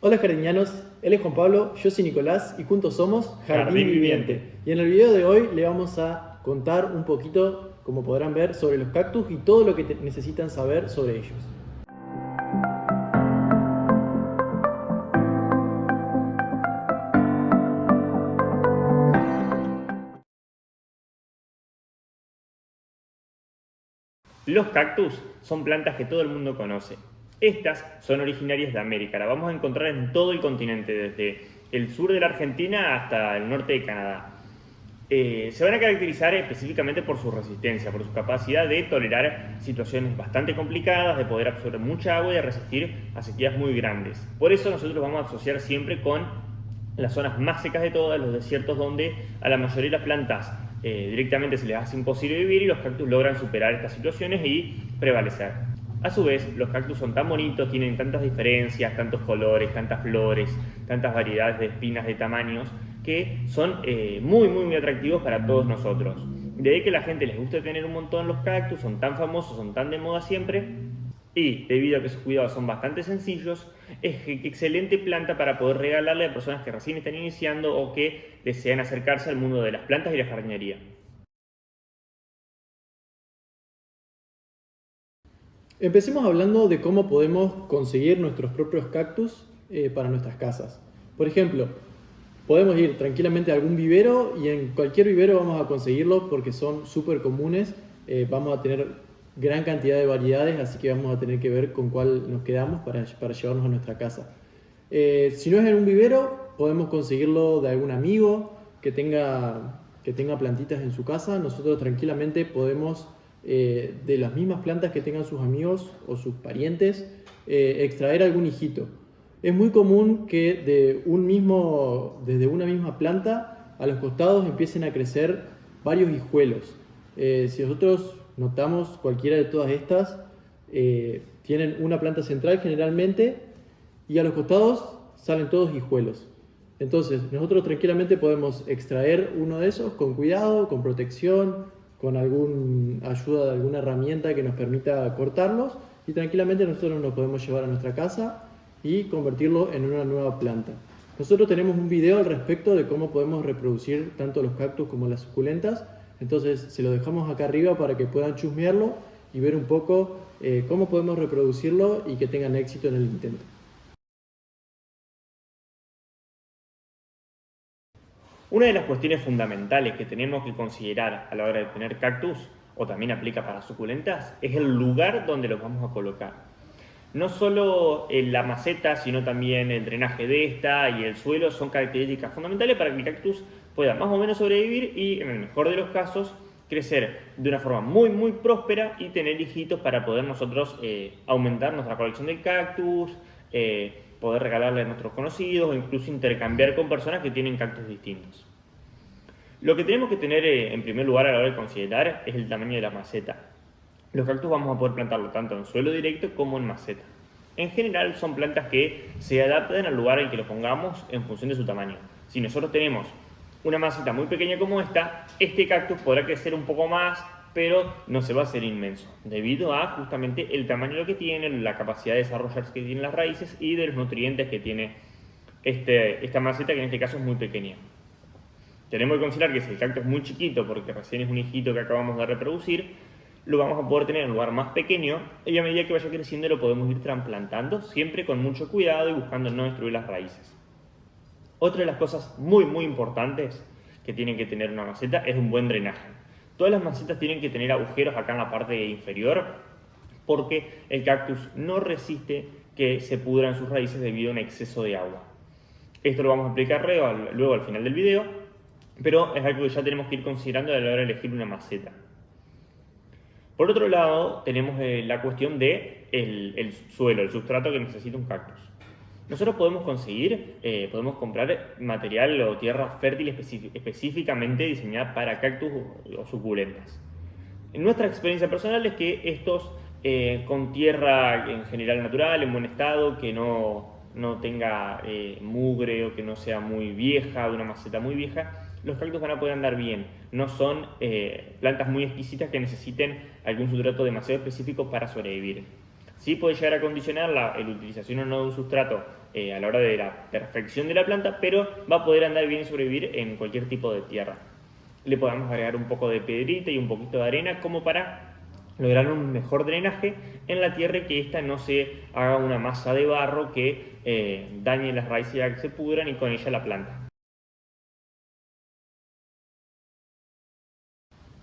Hola jardinianos, él es Juan Pablo, yo soy Nicolás y juntos somos Jardín Jardín Viviente. Viviente. Y en el video de hoy le vamos a contar un poquito, como podrán ver, sobre los cactus y todo lo que necesitan saber sobre ellos. Los cactus son plantas que todo el mundo conoce. Estas son originarias de América, las vamos a encontrar en todo el continente, desde el sur de la Argentina hasta el norte de Canadá. Se van a caracterizar específicamente por su resistencia, por su capacidad de tolerar situaciones bastante complicadas, de poder absorber mucha agua y de resistir a sequías muy grandes. Por eso nosotros vamos a asociar siempre con las zonas más secas de todas, los desiertos donde a la mayoría de las plantas directamente se les hace imposible vivir y los cactus logran superar estas situaciones y prevalecer. A su vez, los cactus son tan bonitos, tienen tantas diferencias, tantos colores, tantas flores, tantas variedades de espinas, de tamaños, que son muy atractivos para todos nosotros. De ahí que a la gente les gusta tener un montón los cactus, son tan famosos, son tan de moda siempre, y debido a que sus cuidados son bastante sencillos, es excelente planta para poder regalarle a personas que recién están iniciando o que desean acercarse al mundo de las plantas y la jardinería. Empecemos hablando de cómo podemos conseguir nuestros propios cactus para nuestras casas. Por ejemplo, podemos ir tranquilamente a algún vivero y en cualquier vivero vamos a conseguirlos porque son súper comunes. Vamos a tener gran cantidad de variedades, así que vamos a tener que ver con cuál nos quedamos para llevarnos a nuestra casa. Si no es en un vivero, podemos conseguirlo de algún amigo que tenga plantitas en su casa. Nosotros tranquilamente podemos, de las mismas plantas que tengan sus amigos o sus parientes, extraer algún hijito. Es muy común que desde una misma planta a los costados empiecen a crecer varios hijuelos. Si nosotros notamos cualquiera de todas estas, tienen una planta central generalmente y a los costados salen todos hijuelos. Entonces, nosotros tranquilamente podemos extraer uno de esos con cuidado, con protección, con alguna ayuda de alguna herramienta que nos permita cortarlos y tranquilamente nosotros nos podemos llevar a nuestra casa y convertirlo en una nueva planta. Nosotros tenemos un video al respecto de cómo podemos reproducir tanto los cactus como las suculentas, entonces se lo dejamos acá arriba para que puedan chusmearlo y ver un poco cómo podemos reproducirlo y que tengan éxito en el intento. Una de las cuestiones fundamentales que tenemos que considerar a la hora de tener cactus, o también aplica para suculentas, es el lugar donde los vamos a colocar. No solo la maceta, sino también el drenaje de esta y el suelo son características fundamentales para que el cactus pueda más o menos sobrevivir y, en el mejor de los casos, crecer de una forma muy próspera y tener hijitos para poder nosotros aumentar nuestra colección de cactus, poder regalarle a nuestros conocidos o incluso intercambiar con personas que tienen cactus distintos. Lo que tenemos que tener en primer lugar a la hora de considerar es el tamaño de la maceta. Los cactus vamos a poder plantarlo tanto en suelo directo como en maceta. En general son plantas que se adaptan al lugar en que lo pongamos en función de su tamaño. Si nosotros tenemos una maceta muy pequeña como esta, este cactus podrá crecer un poco más, pero no se va a hacer inmenso, debido a justamente el tamaño de lo que tiene, la capacidad de desarrollarse que tienen las raíces y de los nutrientes que tiene esta maceta, que en este caso es muy pequeña. Tenemos que considerar que si el cactus es muy chiquito, porque recién es un hijito que acabamos de reproducir, lo vamos a poder tener en un lugar más pequeño y a medida que vaya creciendo lo podemos ir trasplantando, siempre con mucho cuidado y buscando no destruir las raíces. Otra de las cosas muy importantes que tiene que tener una maceta es un buen drenaje. Todas las macetas tienen que tener agujeros acá en la parte inferior porque el cactus no resiste que se pudran sus raíces debido a un exceso de agua. Esto lo vamos a explicar luego al final del video, pero es algo que ya tenemos que ir considerando a la hora de elegir una maceta. Por otro lado, tenemos la cuestión del suelo, el sustrato que necesita un cactus. Nosotros podemos podemos comprar material o tierra fértil específicamente diseñada para cactus o suculentas. En nuestra experiencia personal es que estos con tierra en general natural, en buen estado, que no tenga mugre o que no sea muy vieja, de una maceta muy vieja, los cactus van a poder andar bien. No son plantas muy exquisitas que necesiten algún sustrato demasiado específico para sobrevivir. Sí puede llegar a condicionar la utilización o no de un sustrato a la hora de la perfección de la planta, pero va a poder andar bien y sobrevivir en cualquier tipo de tierra. Le podemos agregar un poco de piedrita y un poquito de arena como para lograr un mejor drenaje en la tierra y que ésta no se haga una masa de barro que dañe las raíces y que se pudran y con ella la planta.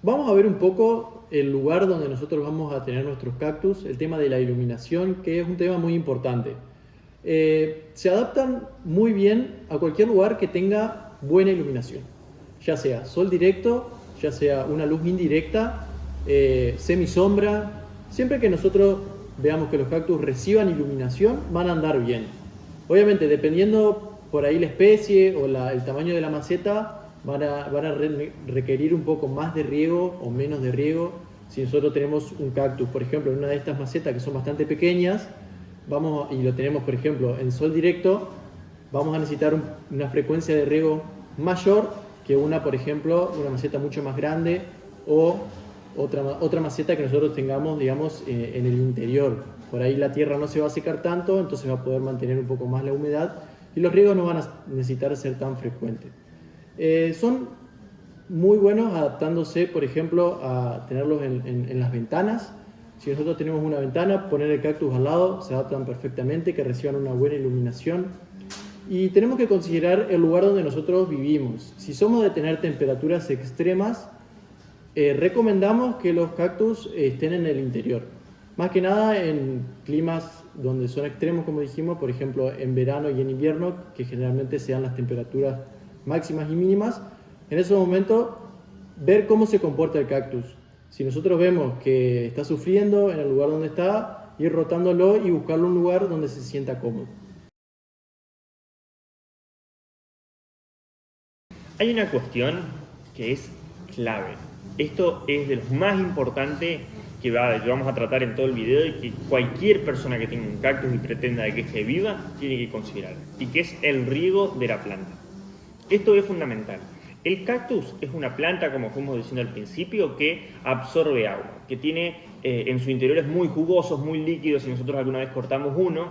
Vamos a ver un poco el lugar donde nosotros vamos a tener nuestros cactus, el tema de la iluminación, que es un tema muy importante. Se adaptan muy bien a cualquier lugar que tenga buena iluminación, ya sea sol directo, ya sea una luz indirecta, semisombra. Siempre que nosotros veamos que los cactus reciban iluminación, van a andar bien. Obviamente, dependiendo por ahí la especie o el tamaño de la maceta, van a requerir un poco más de riego o menos de riego. Si nosotros tenemos un cactus, por ejemplo, en una de estas macetas que son bastante pequeñas, y lo tenemos, por ejemplo, en sol directo, vamos a necesitar una frecuencia de riego mayor que por ejemplo, una maceta mucho más grande o otra maceta que nosotros tengamos, digamos, en el interior. Por ahí la tierra no se va a secar tanto, entonces va a poder mantener un poco más la humedad y los riegos no van a necesitar ser tan frecuentes. Son muy buenos adaptándose, por ejemplo, a tenerlos en las ventanas. Si nosotros tenemos una ventana, poner el cactus al lado, se adaptan perfectamente, que reciban una buena iluminación. Y tenemos que considerar el lugar donde nosotros vivimos. Si somos de tener temperaturas extremas, recomendamos que los cactus estén en el interior. Más que nada en climas donde son extremos, como dijimos, por ejemplo en verano y en invierno, que generalmente sean las temperaturas máximas y mínimas. En esos momentos, ver cómo se comporta el cactus. Si nosotros vemos que está sufriendo en el lugar donde está, ir rotándolo y buscarle un lugar donde se sienta cómodo. Hay una cuestión que es clave. Esto es de lo más importante que vamos a tratar en todo el video y que cualquier persona que tenga un cactus y pretenda de que esté viva tiene que considerar, y que es el riego de la planta. Esto es fundamental. El cactus es una planta, como fuimos diciendo al principio, que absorbe agua, que tiene en su interior es muy jugosos, muy líquidos. Si nosotros alguna vez cortamos uno,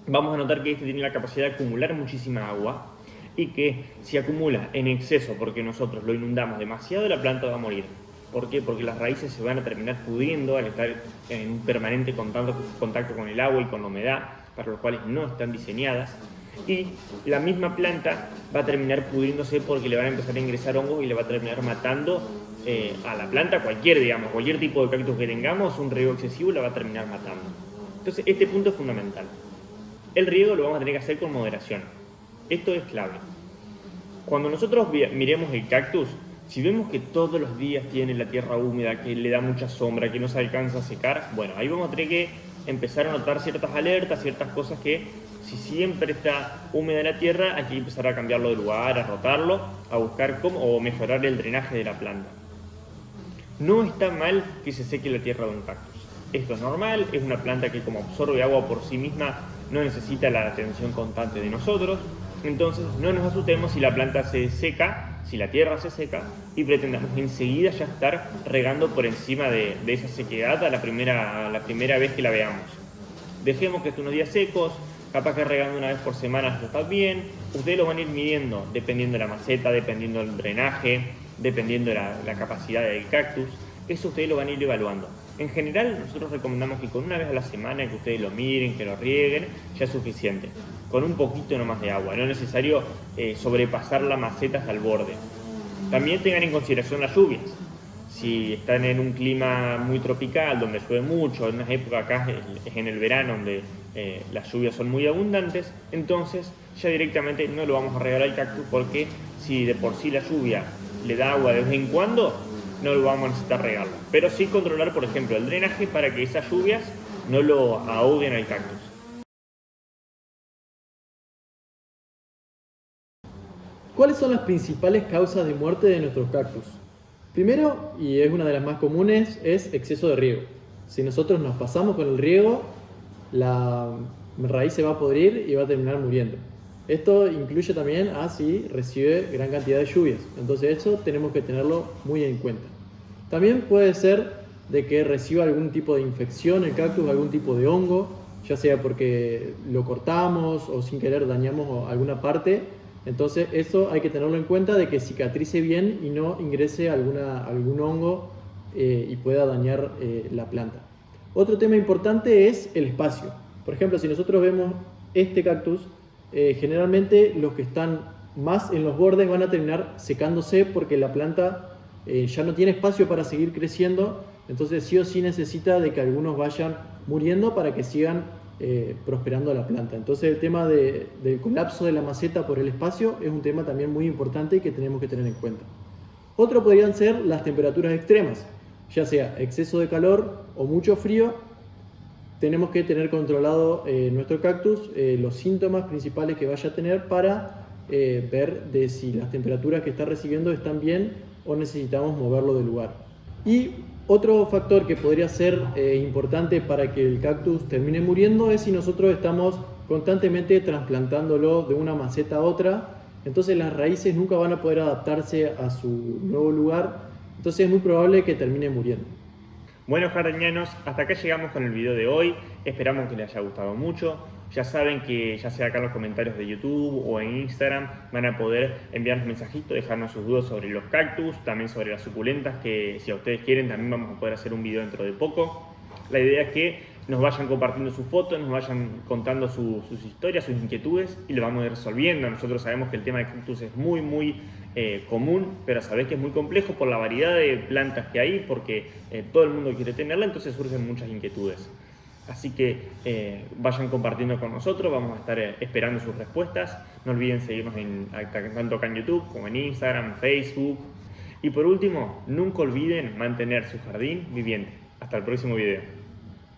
vamos a notar que este tiene la capacidad de acumular muchísima agua y que si acumula en exceso porque nosotros lo inundamos demasiado, la planta va a morir. ¿Por qué? Porque las raíces se van a terminar pudriendo al estar en un permanente contacto con el agua y con la humedad, para los cuales no están diseñadas. Y la misma planta va a terminar pudriéndose porque le van a empezar a ingresar hongos y le va a terminar matando a la planta, cualquier tipo de cactus que tengamos, un riego excesivo la va a terminar matando. Entonces este punto es fundamental. El riego lo vamos a tener que hacer con moderación. Esto es clave. Cuando nosotros miremos el cactus, si vemos que todos los días tiene la tierra húmeda, que le da mucha sombra, que no se alcanza a secar, bueno, ahí vamos a tener que empezar a notar ciertas alertas, ciertas cosas que si siempre está húmeda la tierra, hay que empezar a cambiarlo de lugar, a rotarlo, a buscar cómo o mejorar el drenaje de la planta. No está mal que se seque la tierra de un cactus. Esto es normal, es una planta que como absorbe agua por sí misma no necesita la atención constante de nosotros. Entonces no nos asustemos si la planta se seca, si la tierra se seca y pretendamos enseguida ya estar regando por encima de esa sequedad a la primera vez que la veamos. Dejemos que estén unos días secos, capaz que regando una vez por semana está bien. Ustedes lo van a ir midiendo dependiendo de la maceta, dependiendo del drenaje, dependiendo de la capacidad del cactus. Eso ustedes lo van a ir evaluando. En general, nosotros recomendamos que con una vez a la semana que ustedes lo miren, que lo rieguen, ya es suficiente. Con un poquito nomás de agua, no es necesario sobrepasar la maceta hasta el borde. También tengan en consideración las lluvias. Si están en un clima muy tropical, donde llueve mucho, en una época acá es en el verano, donde las lluvias son muy abundantes, entonces ya directamente no lo vamos a regar al cactus, porque si de por sí la lluvia le da agua de vez en cuando, no lo vamos a necesitar regarlo. Pero sí controlar, por ejemplo, el drenaje para que esas lluvias no lo ahoguen al cactus. ¿Cuáles son las principales causas de muerte de nuestros cactus? Primero, y es una de las más comunes, es exceso de riego. Si nosotros nos pasamos con el riego, la raíz se va a podrir y va a terminar muriendo. Esto incluye también a si recibe gran cantidad de lluvias. Entonces eso tenemos que tenerlo muy en cuenta. También puede ser de que reciba algún tipo de infección el cactus, algún tipo de hongo, ya sea porque lo cortamos o sin querer dañamos alguna parte. Entonces eso hay que tenerlo en cuenta, de que cicatrice bien y no ingrese algún hongo y pueda dañar la planta. Otro tema importante es el espacio. Por ejemplo, si nosotros vemos este cactus, generalmente los que están más en los bordes van a terminar secándose porque la planta ya no tiene espacio para seguir creciendo. Entonces sí o sí necesita de que algunos vayan muriendo para que sigan prosperando la planta. Entonces el tema del colapso de la maceta por el espacio es un tema también muy importante que tenemos que tener en cuenta. Otro podrían ser las temperaturas extremas, ya sea exceso de calor o mucho frío. Tenemos que tener controlado nuestro cactus, los síntomas principales que vaya a tener para ver de si las temperaturas que está recibiendo están bien o necesitamos moverlo del lugar. Y otro factor que podría ser importante para que el cactus termine muriendo es si nosotros estamos constantemente trasplantándolo de una maceta a otra. Entonces las raíces nunca van a poder adaptarse a su nuevo lugar, entonces es muy probable que termine muriendo. Bueno, jardinianos, hasta acá llegamos con el video de hoy. Esperamos que les haya gustado mucho. Ya saben que ya sea acá en los comentarios de YouTube o en Instagram van a poder enviarnos mensajitos, dejarnos sus dudas sobre los cactus, también sobre las suculentas, que si a ustedes quieren también vamos a poder hacer un video dentro de poco. La idea es que nos vayan compartiendo sus fotos, nos vayan contando sus historias, sus inquietudes y lo vamos a ir resolviendo. Nosotros sabemos que el tema de cactus es muy común, pero sabés que es muy complejo por la variedad de plantas que hay, porque todo el mundo quiere tenerla, entonces surgen muchas inquietudes. Así que vayan compartiendo con nosotros, vamos a estar esperando sus respuestas. No olviden seguirnos tanto acá en YouTube como en Instagram, Facebook. Y por último, nunca olviden mantener su jardín viviente. Hasta el próximo video.